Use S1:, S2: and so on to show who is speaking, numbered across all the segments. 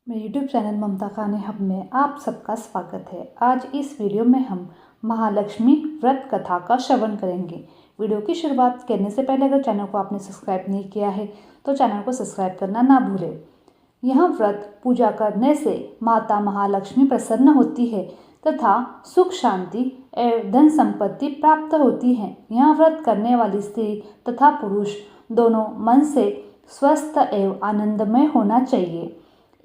S1: मेरे YouTube channel ममता खाने hub में आप सबका स्वागत है। आज इस वीडियो में हम महालक्ष्मी व्रत कथा का श्रवण करेंगे। वीडियो की शुरुआत करने से पहले अगर चैनल को आपने सब्सक्राइब नहीं किया है तो चैनल को सब्सक्राइब करना ना भूलें। यह व्रत पूजा करने से माता महालक्ष्मी प्रसन्न होती है तथा सुख शांति एवं धन संपत्ति प्राप्त होती है। यह व्रत करने वाली स्त्री तथा पुरुष दोनों मन से स्वस्थ एवं आनंदमय होना चाहिए।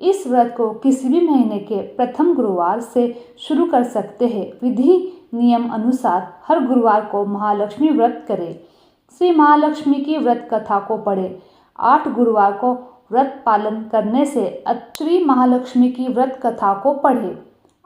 S1: इस व्रत को किसी भी महीने के प्रथम गुरुवार से शुरू कर सकते हैं। विधि नियम अनुसार हर गुरुवार को महालक्ष्मी व्रत करें। श्री महालक्ष्मी की व्रत कथा को पढ़ें। 8 गुरुवार को व्रत पालन करने से श्री महालक्ष्मी की व्रत कथा को पढ़ें।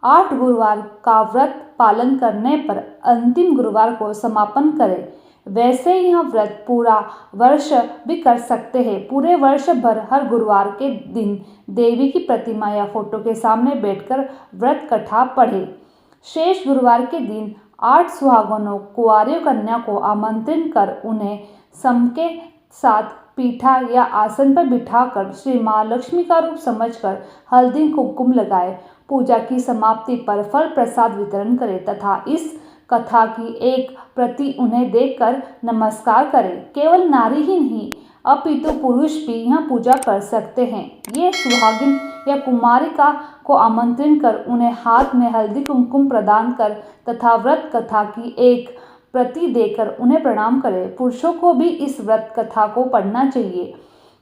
S1: 8 गुरुवार का व्रत पालन करने पर अंतिम गुरुवार को समापन करें। वैसे यह व्रत पूरा वर्ष भी कर सकते हैं। पूरे वर्ष भर हर गुरुवार के दिन देवी की प्रतिमा या फोटो के सामने बैठकर व्रत कथा पढ़ें। शेष गुरुवार के दिन 8 सुहागनों कुंवारी कन्या को आमंत्रित कर उन्हें सम के साथ पीठा या आसन पर बिठाकर श्री महालक्ष्मी का रूप समझकर हल्दी कुमकुम लगाए। पूजा की समाप्ति पर फल प्रसाद वितरण करें तथा इस कथा की एक प्रति उन्हें देकर नमस्कार करें। केवल नारी ही नहीं अपितु पुरुष भी यह पूजा कर सकते हैं। ये सुहागिन या कुमारिका को आमंत्रित कर उन्हें हाथ में हल्दी कुमकुम प्रदान कर तथा व्रत कथा की एक प्रति देकर उन्हें प्रणाम करें। पुरुषों को भी इस व्रत कथा को पढ़ना चाहिए।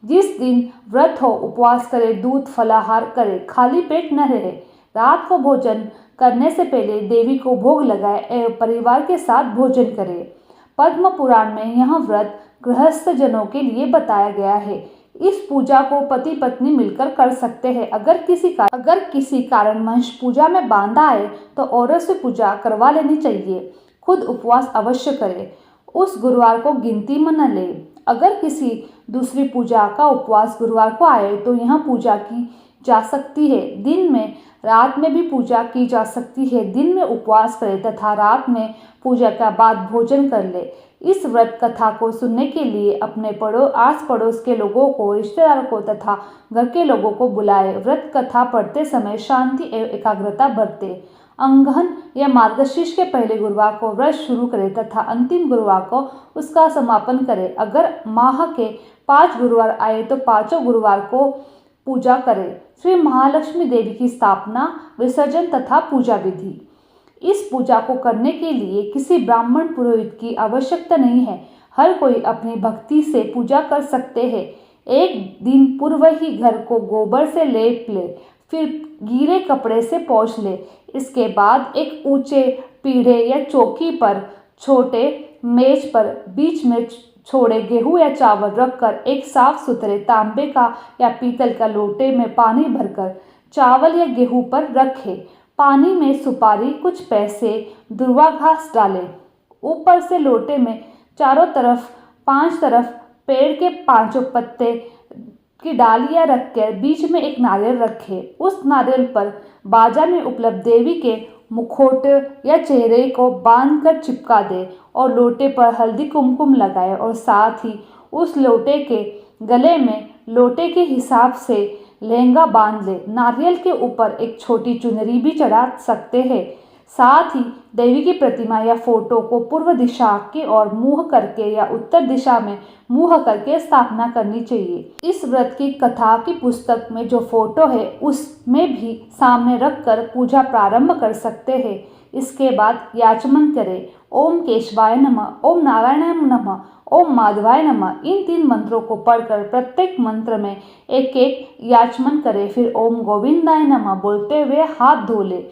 S1: जिस दिन व्रत हो उपवास करें, दूध फलाहार करें, खाली पेट न रहे। रात को भोजन करने से पहले देवी को भोग लगाए एवं परिवार के साथ भोजन करें। पद्म पुराण में यह व्रत गृहस्थ जनों के लिए बताया गया है। इस पूजा को पति पत्नी मिलकर कर सकते हैं। अगर किसी कारणवश पूजा में बाधा आए तो औरत से पूजा करवा लेनी चाहिए। खुद उपवास अवश्य करें। उस गुरुवार को गिनती में न ले। अगर किसी दूसरी पूजा का उपवास गुरुवार को आए तो यह पूजा की जा सकती है। दिन में रात में भी पूजा की जा सकती है। दिन में उपवास करें तथा रात में पूजा के बाद भोजन कर ले। इस व्रत कथा को सुनने के लिए अपने आस पड़ोस के लोगों को, रिश्तेदारों को तथा घर के लोगों को बुलाए। व्रत कथा पढ़ते समय शांति एवं एकाग्रता बरते। अंगहन या मार्गशीर्ष के पहले गुरुवार को व्रत शुरू करें तथा अंतिम गुरुवार को उसका समापन करें। अगर माह के 5 गुरुवार आए तो 5 गुरुवार को पूजा करें। श्री महालक्ष्मी देवी की स्थापना, विसर्जन तथा पूजा विधि। इस पूजा को करने के लिए किसी ब्राह्मण पुरोहित की आवश्यकता नहीं है। हर कोई अपनी भक्ति से पूजा कर सकते हैं। एक दिन पूर्व ही घर को गोबर से लेप ले, फिर गीले कपड़े से पोंछ ले। इसके बाद एक ऊंचे पीढ़े या चौकी पर छोटे मेज पर बीच में छोड़े गेहूं या चावल रखकर एक साफ सुथरे तांबे का या पीतल का लोटे में पानी भरकर चावल या गेहूं पर रखें। पानी में सुपारी, कुछ पैसे, दुर्वा घास डालें। ऊपर से लोटे में चारों तरफ 5 तरफ पेड़ के 5 पत्ते की डालियां रखकर बीच में एक नारियल रखें। उस नारियल पर बाजार में उपलब्ध देवी के मुखौटे या चेहरे को बांधकर चिपका दे और लोटे पर हल्दी कुमकुम लगाए और साथ ही उस लोटे के गले में लोटे के हिसाब से लहंगा बांध ले। नारियल के ऊपर एक छोटी चुनरी भी चढ़ा सकते हैं। साथ ही देवी की प्रतिमा या फोटो को पूर्व दिशा की ओर मुंह करके या उत्तर दिशा में मुंह करके स्थापना करनी चाहिए। इस व्रत की कथा की पुस्तक में जो फोटो है उसमें भी सामने रखकर पूजा प्रारंभ कर सकते हैं। इसके बाद याचमन करें। ओम केशवाय नमः, ओम नारायणाय नमः, ओम माधवाय नमः। इन 3 मंत्रों को पढ़कर प्रत्येक मंत्र में एक एक याचमन करें। फिर ओम गोविंदाय नमः बोलते हुए हाथ धो ले।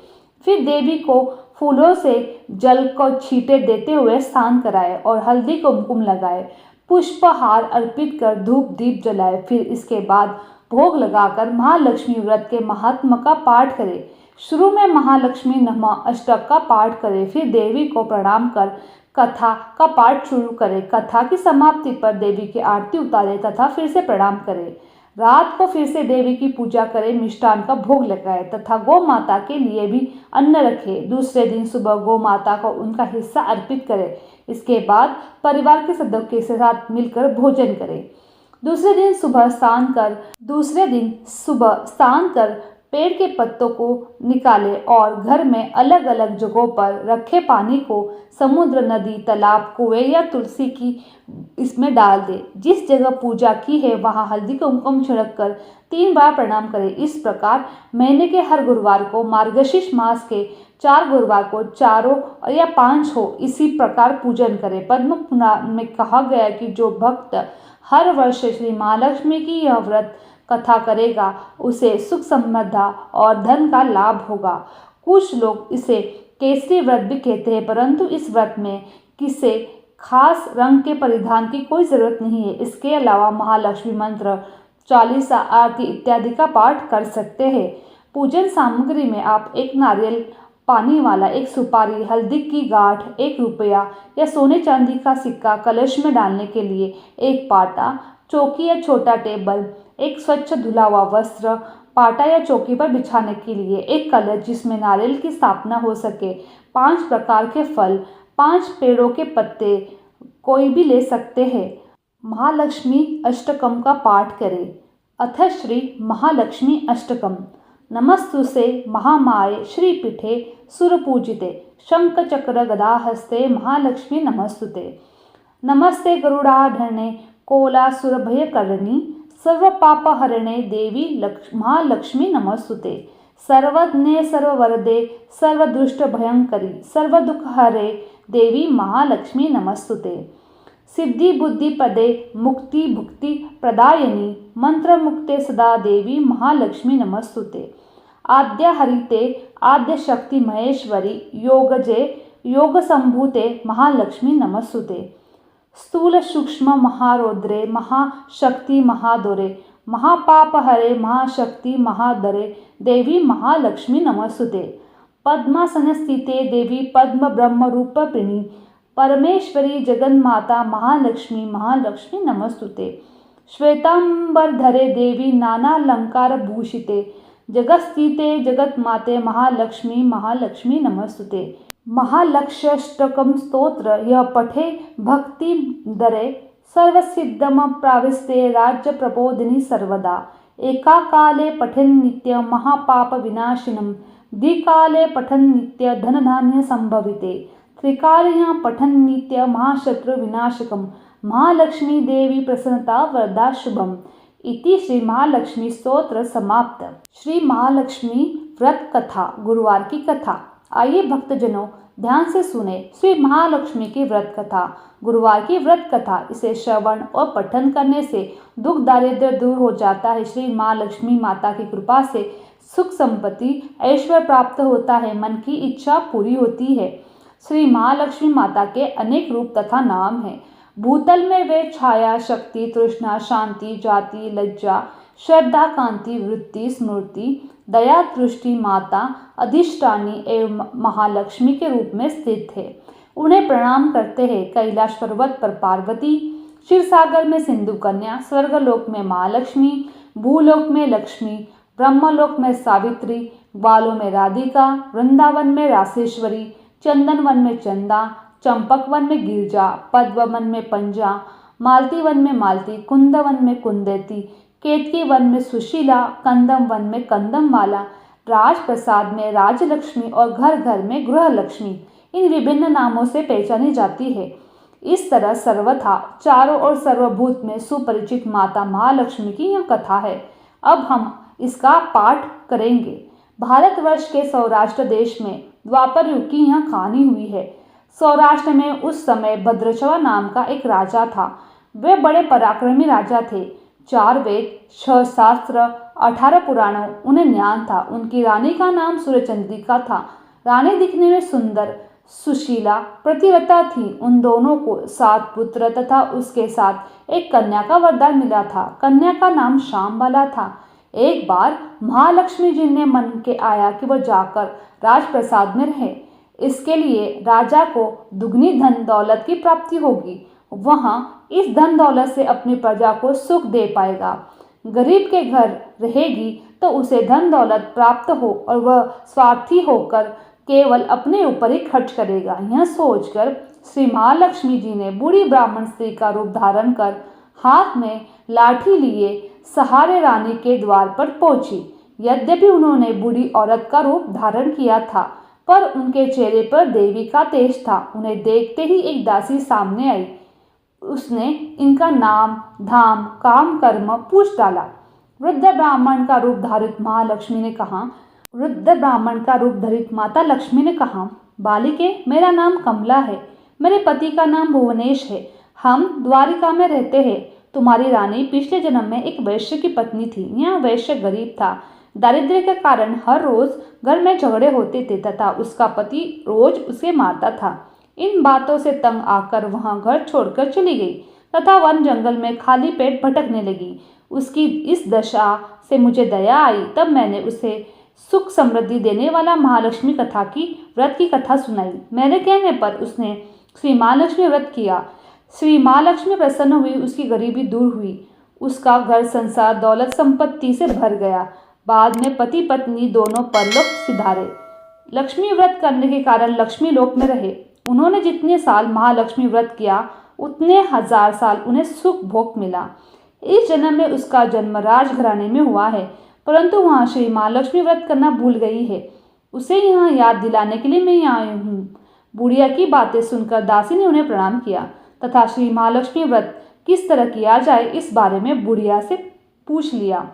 S1: फिर देवी को फूलों से जल को छींटे देते हुए स्नान कराए और हल्दी कुमकुम लगाए। पुष्पहार अर्पित कर धूप दीप जलाए। फिर इसके बाद भोग लगाकर महालक्ष्मी व्रत के महात्म्य का पाठ करें। शुरू में महालक्ष्मी नमः अष्टक का पाठ करें। फिर देवी को प्रणाम कर कथा का पाठ शुरू करें। कथा की समाप्ति पर देवी की आरती उतारें तथा फिर से प्रणाम करें। रात को फिर से देवी की पूजा करें, मिष्ठान का भोग लगाए तथा गौ माता के लिए भी अन्न रखें। दूसरे दिन सुबह गौ माता को उनका हिस्सा अर्पित करें। इसके बाद परिवार के सदस्यों के साथ मिलकर भोजन करें। दूसरे दिन सुबह स्नान कर पेड़ के पत्तों को निकाले और घर में अलग अलग जगहों पर रखे पानी को समुद्र, नदी, तालाब, कुएं या तुलसी की इसमें डाल दे। जिस जगह पूजा की है वहां हल्दी कुमकुम छिड़क कर 3 बार प्रणाम करें। इस प्रकार महीने के हर गुरुवार को, मार्गशीर्ष मास के 4 गुरुवार को, चारों या 5 हो, इसी प्रकार पूजन करें। पद्म पुराण में कहा गया है कि जो भक्त हर वर्ष श्री महालक्ष्मी की यह व्रत कथा करेगा उसे सुख, समृद्धि और धन का लाभ होगा। कुछ लोग इसे केसरी व्रत भी कहते हैं, परंतु इस व्रत में किसी खास रंग के परिधान की कोई जरूरत नहीं है। इसके अलावा महालक्ष्मी मंत्र, चालीसा, आरती इत्यादि का पाठ कर सकते हैं। पूजन सामग्री में आप 1 नारियल पानी वाला, 1 सुपारी, हल्दी की गांठ, 1 रुपया या सोने चांदी का सिक्का, कलश में डालने के लिए 1 पाटा, चौकी या छोटा टेबल, 1 स्वच्छ धुला हुआ वस्त्र, पाटा या चौकी पर बिछाने के लिए 1 कलश जिसमें नारियल की स्थापना हो सके, 5 प्रकार के फल, 5 पेड़ों के पत्ते कोई भी ले सकते हैं। महालक्ष्मी अष्टकम का पाठ करें। अथ श्री महालक्ष्मी अष्टकम। नमस्तुसे महामाये श्रीपीठे सुरपूजिते शंख चक्र गदा हस्ते महालक्ष्मी नमस्तुते। नमस्ते गरुड़ाधरणे कोलासुरभयकरणी सर्वपापहरणे देवी महालक्ष्मी नमस्तुते। सर्वज्ञे सर्ववरदे सर्वदुष्टभयंकरी सर्वदुःखहरे देवी महालक्ष्मी नमस्तुते। सिद्धि बुद्धि पदे मुक्ति भुक्ति प्रदायिनी मंत्र मुक्ते सदा देवी महालक्ष्मी नमस्तुते। आद्य हरिते आद्य शक्ति महेश्वरी योगजे योग संभूते महालक्ष्मी नमस्तुते। स्थूल सूक्ष्म महारौद्रे महाशक्ति महादोरे महापापहरे महाशक्ति महादरे देवी महालक्ष्मी नमस्तुते। पद्मासन स्थिते देवी पद्म ब्रह्म रूपिणी परमेश्वरी जगन्माता महालक्ष्मी महालक्ष्मी नमस्तुते। श्वेतांबरधरे देवी नानालंकार भूषिते जगस्थिते जगन्माते महालक्ष्मी महालक्ष्मी नमस्तुते। महालक्ष्यष्टकम स्तोत्र यह पठे भक्ति दरे सर्वसिद्धम प्राविस्ते राज्य प्रबोधिनी सर्वदा। एका काले पठन नित्य महापाप विनाशिनम द्विकाले पठन नित्य धन धान्य संभविते त्रिकालयां पठन नित्य महाशत्रु विनाशकम महालक्ष्मी देवी प्रसन्नता वरदा शुभम। इति श्री महालक्ष्मी स्तोत्र समाप्त। श्री महालक्ष्मी व्रत कथा, गुरुवार की कथा। आइए भक्तजनों ध्यान से सुने श्री महालक्ष्मी की व्रत कथा। गुरुवार की व्रत कथा, इसे श्रवण और पठन करने से दुख दारिद्र्य दूर हो जाता है। श्री महालक्ष्मी माता की कृपा से सुख संपत्ति ऐश्वर्य प्राप्त होता है, मन की इच्छा पूरी होती है। श्री महालक्ष्मी माता के अनेक रूप तथा नाम हैं। भूतल में वे छाया, शक्ति, तृष्णा, शांति, जाति, लज्जा, श्रद्धा, कांति, वृत्ति, स्मृति, दया, दृष्टि, माता, अधिष्ठानी एवं महालक्ष्मी के रूप में स्थित है। उन्हें प्रणाम करते हैं। कैलाश पर्वत पर पार्वती, क्षीर सागर में सिंधु कन्या, स्वर्गलोक में महालक्ष्मी, भूलोक में लक्ष्मी, ब्रह्मलोक में सावित्री, ग्वालों में राधिका, वृंदावन में रासेश्वरी, चंदन वन में चंदा, चंपक वन में गिरजा, पद्म वन में पंजा, मालती वन में मालती, कुंद वन में कुंदेती, केतकी वन में सुशीला, कंदम वन में कंदमवाला, राजप्रसाद में राजलक्ष्मी और घर घर में गृहलक्ष्मी इन विभिन्न नामों से पहचानी जाती है। इस तरह सर्वथा चारों ओर सर्वभूत में सुपरिचित माता महालक्ष्मी की यह कथा है। अब हम इसका पाठ करेंगे। भारतवर्ष के सौराष्ट्र देश में द्वापर युग की यह कहानी हुई है। सौराष्ट्र में उस समय भद्रचवा नाम का एक राजा था। वे बड़े पराक्रमी राजा थे। 4 वेद, 6 शास्त्र, 18 पुराणों उन्हें ज्ञान था। उनकी रानी का नाम सूर्यचंद्रिका था। रानी दिखने में सुंदर, सुशीला, प्रतिव्रता थी। उन दोनों को 7 पुत्र तथा उसके साथ एक कन्या का वरदान मिला था। कन्या का नाम श्यामबाला था। एक बार महालक्ष्मी जी ने मन के आया कि वह जाकर राजप्रसाद में रहे। इसके लिए राजा को दुगनी धन दौलत की प्राप्ति होगी। वहाँ इस धन दौलत से अपनी प्रजा को सुख दे पाएगा। गरीब के घर रहेगी तो उसे धन दौलत प्राप्त हो और वह स्वार्थी होकर केवल अपने ऊपर ही खर्च करेगा। यह सोचकर श्री महालक्ष्मी जी ने बूढ़ी ब्राह्मण स्त्री का रूप धारण कर हाथ में लाठी लिए सहारे रानी के द्वार पर पहुंची। यद्यपि उन्होंने बूढ़ी औरत का रूप धारण किया था, पर उनके चेहरे पर देवी का तेज था। उन्हें देखते ही एक दासी सामने आई। उसने इनका नाम, धाम, काम, कर्म पूछ डाला। वृद्ध ब्राह्मण का रूप धारित माता लक्ष्मी ने कहा, बालिके, मेरा नाम कमला है। मेरे पति का नाम भुवनेश है। हम द्वारिका में रहते हैं। तुम्हारी रानी पिछले जन्म में एक वैश्य की पत्नी थी। यह वैश्य गरीब था। दारिद्र्य के कारण हर रोज घर में झगड़े होते थे तथा उसका पति रोज उसे मारता था। इन बातों से तंग आकर वह घर छोड़कर चली गई तथा वन जंगल में खाली पेट भटकने लगी। उसकी इस दशा से मुझे दया आई। तब मैंने उसे सुख समृद्धि देने वाला महालक्ष्मी कथा की व्रत की कथा सुनाई। मेरे कहने पर उसने श्री महालक्ष्मी व्रत किया। श्री महालक्ष्मी प्रसन्न हुई। उसकी गरीबी दूर हुई। उसका घर संसार दौलत संपत्ति से भर गया। बाद में पति पत्नी दोनों परलोक सिधारे। लक्ष्मी व्रत करने के कारण लक्ष्मी लोक में रहे। उन्होंने जितने साल महालक्ष्मी व्रत किया उतने 1000 साल उन्हें सुख भोग मिला। इस जन्म में उसका जन्म राजघराने में हुआ है, परंतु वहाँ श्री महालक्ष्मी व्रत करना भूल गई है। उसे यहाँ याद दिलाने के लिए मैं यहाँ आई हूँ। बुढ़िया की बातें सुनकर दासी ने उन्हें प्रणाम किया तथा श्री महालक्ष्मी व्रत किस तरह किया जाए इस बारे में बुढ़िया से पूछ लिया।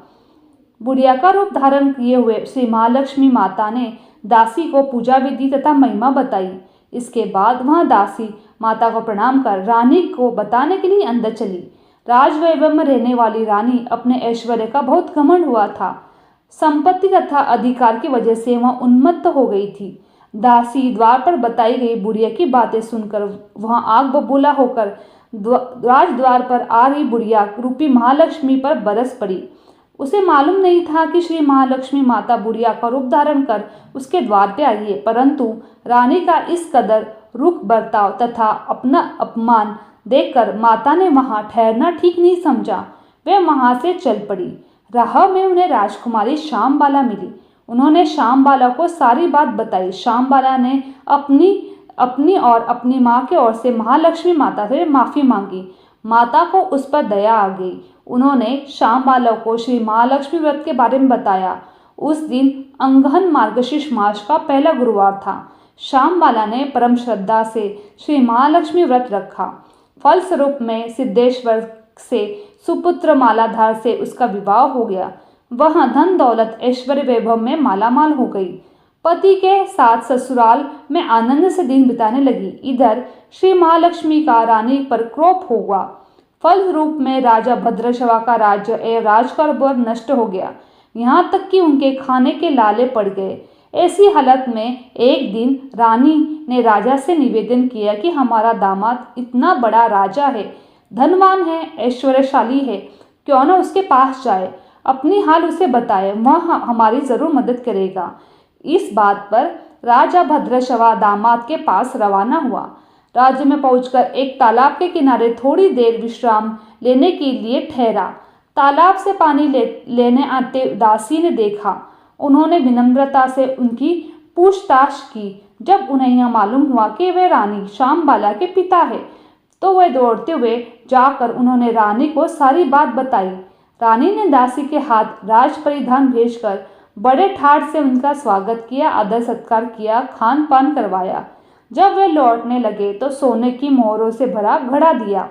S1: बुढ़िया का रूप धारण किए हुए श्री महालक्ष्मी माता ने दासी को पूजा विधि तथा महिमा बताई। इसके बाद वह दासी माता को प्रणाम कर रानी को बताने के लिए अंदर चली। राजवैभव में रहने वाली रानी अपने ऐश्वर्य का बहुत घमंड हुआ था। संपत्ति तथा अधिकार की वजह से वह उन्मत्त हो गई थी। दासी द्वार पर बताई गई बुढ़िया की बातें सुनकर वह आग बबूला होकर राजद्वार पर आ रही बुढ़िया रूपी महालक्ष्मी पर बरस पड़ी। उसे मालूम नहीं था कि श्री महालक्ष्मी माता बुढ़िया का रूप धारण कर उसके द्वार पे आई है, परंतु रानी का इस कदर रुख बर्ताव तथा अपना अपमान देखकर माता ने वहां ठहरना ठीक नहीं समझा। वे वहां से चल पड़ी। राह में उन्हें राजकुमारी श्यामबाला मिली। उन्होंने श्यामबाला को सारी बात बताई। श्यामबाला ने अपनी और अपनी माँ के ओर से महालक्ष्मी माता से माफ़ी मांगी। माता को उस पर दया आ गई। उन्होंने श्यामबाला को श्री महालक्ष्मी व्रत के बारे में बताया। उस दिन अंगहन मार्गशीर्ष मास का पहला गुरुवार था। श्यामबाला ने परम श्रद्धा से श्री महालक्ष्मी व्रत रखा। फलस्वरूप में सिद्धेश्वर से सुपुत्र मालाधार से उसका विवाह हो गया। वह धन दौलत ऐश्वर्य वैभव में मालामाल हो गई। पति के साथ ससुराल में आनंद से दिन बिताने लगी। इधर श्री महालक्ष्मी का रानी पर क्रोध हुआ। फल रूप में राजा भद्रशवा का राज्य एवं राजकारोबार नष्ट हो गया। यहाँ तक कि उनके खाने के लाले पड़ गए। ऐसी हालत में एक दिन रानी ने राजा से निवेदन किया कि हमारा दामाद इतना बड़ा राजा है, धनवान है, ऐश्वर्यशाली है, क्यों न उसके पास जाए, अपनी हाल उसे बताए, वह हमारी जरूर मदद करेगा। इस बात पर राजा भद्रशवा दामाद के पास रवाना हुआ। राज्य में पहुंचकर एक तालाब के किनारे थोड़ी देर विश्राम लेने के लिए ठहरा। तालाब से पानी लेने आते दासी ने देखा। उन्होंने विनम्रता से उनकी पूछताछ की। जब उन्हें यह मालूम हुआ कि वे रानी श्यामबाला के पिता है, तो वे दौड़ते हुए जाकर उन्होंने रानी को सारी बात बताई। रानी ने दासी के हाथ राज परिधान भेजकर बड़े ठाठ से उनका स्वागत किया, आदर सत्कार किया, खान पान करवाया। जब वे लौटने लगे तो सोने की मोहरों से भरा घड़ा दिया।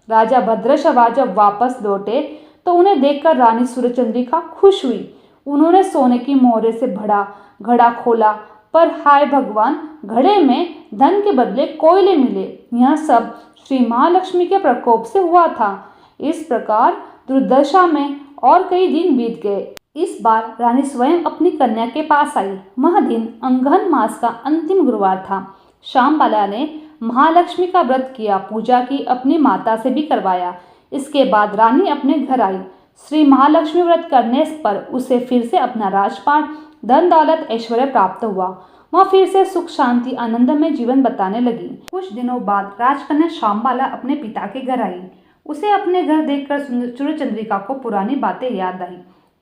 S1: राजा भद्रशवा जब वापस लौटे तो उन्हें देखकर रानी सूर्यचंद्रिका खुश हुई। उन्होंने सोने की मोहरे से भरा घड़ा खोला, पर हाय भगवान, घड़े में धन के बदले कोयले मिले। यह सब श्री महालक्ष्मी के प्रकोप से हुआ था। इस प्रकार दुर्दशा में और कई दिन बीत गए। इस बार रानी स्वयं अपनी कन्या के पास आई। वह दिन अंगहन मास का अंतिम गुरुवार था। श्यामबाला ने महालक्ष्मी का व्रत किया, पूजा की, अपनी माता से भी करवाया। इसके बाद रानी अपने घर आई। श्री महालक्ष्मी व्रत करने पर उसे फिर से अपना राजपाट, धन दौलत, ऐश्वर्य प्राप्त हुआ। वह फिर से सुख शांति आनंद में जीवन बताने लगी। कुछ दिनों बाद राजकन्या श्यामबाला अपने पिता के घर आई। उसे अपने घर देखकर सूर्यचंद्रिका को पुरानी बातें याद आई।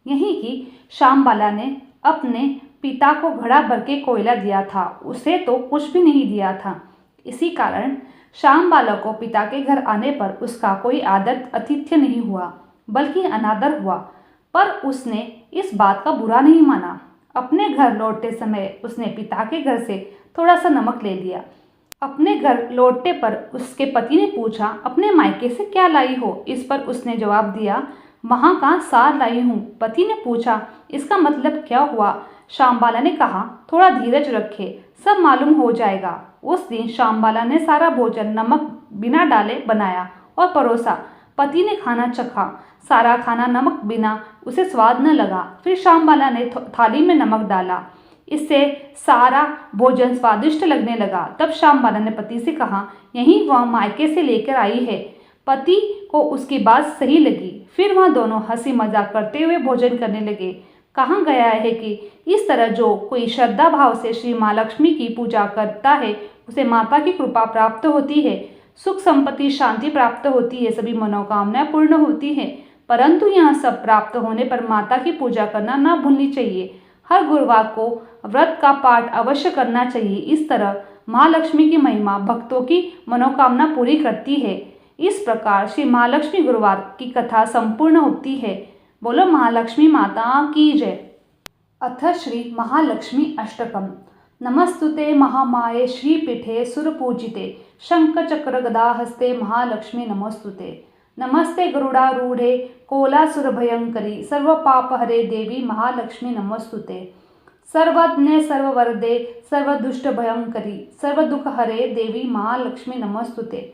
S1: यही कि श्यामबाला ने अपने पिता को घड़ा भर के कोयला दिया था, उसे तो कुछ भी नहीं दिया था। इसी कारण श्याम बालक को पिता के घर आने पर उसका कोई आतिथ्य नहीं हुआ, बल्कि अनादर हुआ, पर उसने इस बात का बुरा नहीं माना। अपने घर लौटते समय उसने पिता के घर से थोड़ा सा नमक ले लिया। अपने घर लौटने पर उसके पति ने पूछा, अपने मायके से क्या लाई हो? इस पर उसने जवाब दिया, वहाँ का सार लाई हूँ। पति ने पूछा, इसका मतलब क्या हुआ? श्यामबाला ने कहा, थोड़ा धीरज रखे, सब मालूम हो जाएगा। उस दिन श्यामबाला ने सारा भोजन नमक बिना डाले बनाया और परोसा। पति ने खाना चखा। सारा खाना नमक बिना उसे स्वाद न लगा। फिर श्यामबाला ने थाली में नमक डाला। इससे सारा भोजन स्वादिष्ट लगने लगा। तब श्यामबाला ने पति से कहा, यही वह मायके से लेकर आई है। पति को उसकी बात सही लगी। फिर वह दोनों हंसी मजाक करते हुए भोजन करने लगे। कहा गया है कि इस तरह जो कोई श्रद्धा भाव से श्री माँ लक्ष्मी की पूजा करता है उसे माता की कृपा प्राप्त होती है, सुख संपत्ति शांति प्राप्त होती है, सभी मनोकामनाएं पूर्ण होती है। परंतु यह सब प्राप्त होने पर माता की पूजा करना न भूलनी चाहिए। हर गुरुवार को व्रत का पाठ अवश्य करना चाहिए। इस तरह माँ लक्ष्मी की महिमा भक्तों की मनोकामना पूरी करती है। इस प्रकार श्री महालक्ष्मी गुरुवार की कथा संपूर्ण होती है। बोलो महालक्ष्मी माता की जय। अथ श्री महालक्ष्मी अष्टकम। नमस्तुते महामाये श्रीपीठे सुरपूजिते शंखचक्र गदाहस्ते महालक्ष्मी नमोस्तुते। नमस्ते गरुडारूढ़े कोलासुरभयंकरी सर्वपापहरे देवी महालक्ष्मी नमोस्तुते। सर्वज्ञे सर्ववरदे सर्वदुष्टभयंकरी सर्वदुःखहरे देवी महालक्ष्मी नमोस्तुते।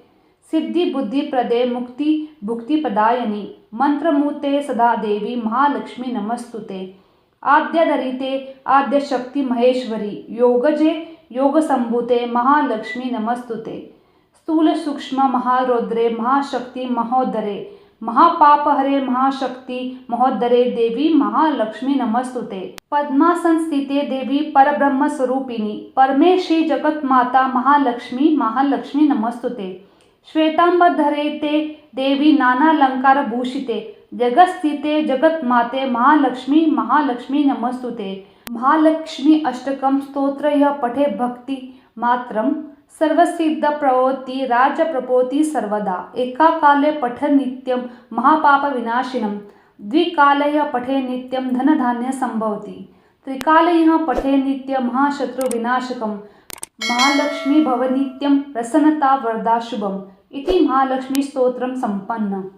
S1: सिद्धि बुद्धि प्रदे मुक्ति भुक्ति प्रदायनी मंत्रमूर्ते सदा देवी महालक्ष्मी नमस्तुते। आद्यधरिते आद्य शक्ति महेश्वरी योगजे योग संभूते महालक्ष्मी नमस्तुते। स्थूल सूक्ष्म महारौद्रे महाशक्ति महोदरे महापापहरे महाशक्ति महोदरे देवी महालक्ष्मी नमस्तुते। पद्मासन स्थिते देवी परब्रह्म स्वरूपिणी परमेश्वरी जगत माता महालक्ष्मी महालक्ष्मी नमस्तुते। श्वेतांबरधरे ते देवी नानालंकार भूषिते जगत्स्थिते जगत माते महालक्ष्मी महालक्ष्मी नमस्तुते। महालक्ष्मी अष्टकम स्तोत्र यह पठे भक्ति मात्रम सर्वसिद्ध प्रवोति राज्य प्रपोति सर्वदा। एका काले पठ नित्यम महापाप विनाशिनम द्विकालय पठे नित्यम धन धान्य संभवति त्रिकालय पठे नित्यम महाशत्रु विनाशकम महालक्ष्मी भव नित्यम प्रसन्नता वरदा शुभम इति महालक्ष्मी स्तोत्रम संपन्न।